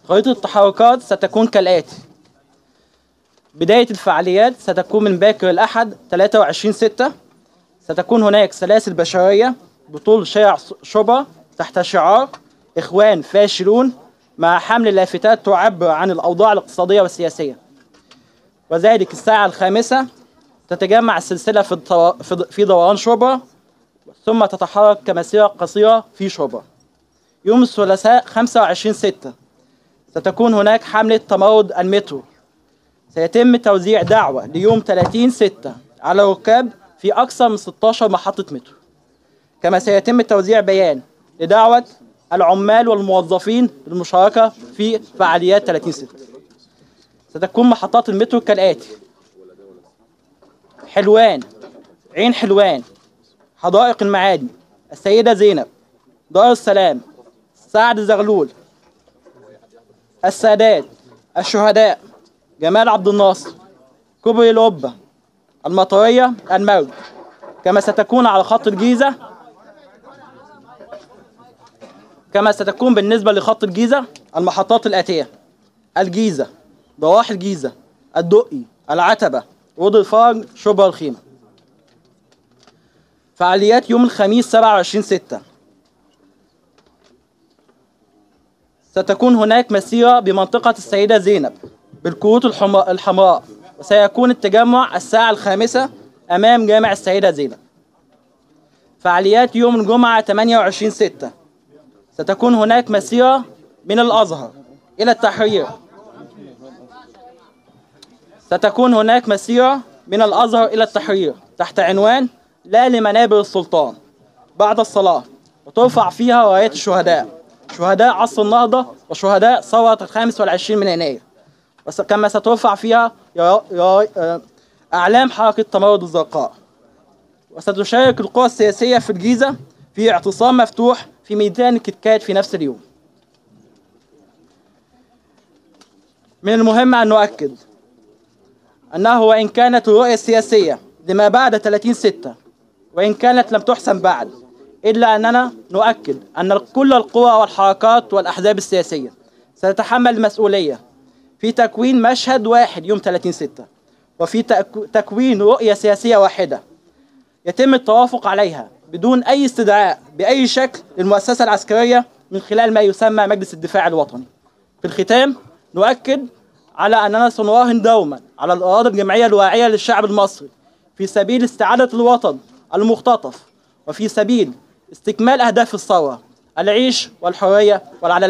خريطة التحركات ستكون كالآتي: بداية الفعاليات ستكون من باكر الأحد 23/6. ستكون هناك سلاسل بشرية بطول شارع شبرا تحت شعار إخوان فاشلون، مع حمل لافتات تعبر عن الأوضاع الاقتصادية والسياسية. وذلك الساعة 5 تتجمع السلسلة في دوران شبرا، ثم تتحرك كمسيرة قصيرة في شبرا. يوم الثلاثاء 25/6 ستكون هناك حملة تمرد المترو. سيتم توزيع دعوة ليوم 30/6 على الركاب في أكثر من 16 محطة مترو. كما سيتم توزيع بيان لدعوة العمال والموظفين للمشاركة في فعاليات 30/6. ستكون محطات المترو كالآتي: حلوان، عين حلوان، حدائق المعادي، السيدة زينب، دار السلام، سعد زغلول، السادات، الشهداء، جمال عبد الناصر، كوبري القبة، المطرية، المرج. كما ستكون على خط الجيزة بالنسبة لخط الجيزة المحطات الآتية: الجيزة، ضواحي الجيزة، الدقي، العتبة، رود الفرج، شبرا الخيمة. فعاليات يوم الخميس 27/6 ستكون هناك مسيرة بمنطقة السيدة زينب بالكروت الحمراء، وسيكون التجمع الساعة 5 أمام جامع السيدة زينب. فعاليات يوم الجمعة 28/6 ستكون هناك مسيرة من الأزهر إلى التحرير. تحت عنوان لا لمنابر السلطان بعد الصلاة، وترفع فيها رايات الشهداء، شهداء عصر النهضة وشهداء ثورة 25 من يناير. كما سترفع فيها أعلام حركة تمرد الزرقاء. وستشارك القوى السياسية في الجيزة في اعتصام مفتوح في ميدان الكتكات في نفس اليوم. من المهم أن نؤكد أنه وإن كانت الرؤية السياسية لما بعد 30/6 وإن كانت لم تحسم بعد، إلا أننا نؤكد أن كل القوى والحركات والأحزاب السياسية ستتحمل المسؤولية في تكوين مشهد واحد يوم 30/6، وفي تكوين رؤية سياسية واحدة يتم التوافق عليها بدون أي استدعاء بأي شكل للمؤسسة العسكرية من خلال ما يسمى مجلس الدفاع الوطني. في الختام نؤكد على أننا سنراهن دوما على الإرادة الجمعية الواعية للشعب المصري في سبيل استعادة الوطن المختطف، وفي سبيل استكمال أهداف الثورة: العيش والحرية والعدالة.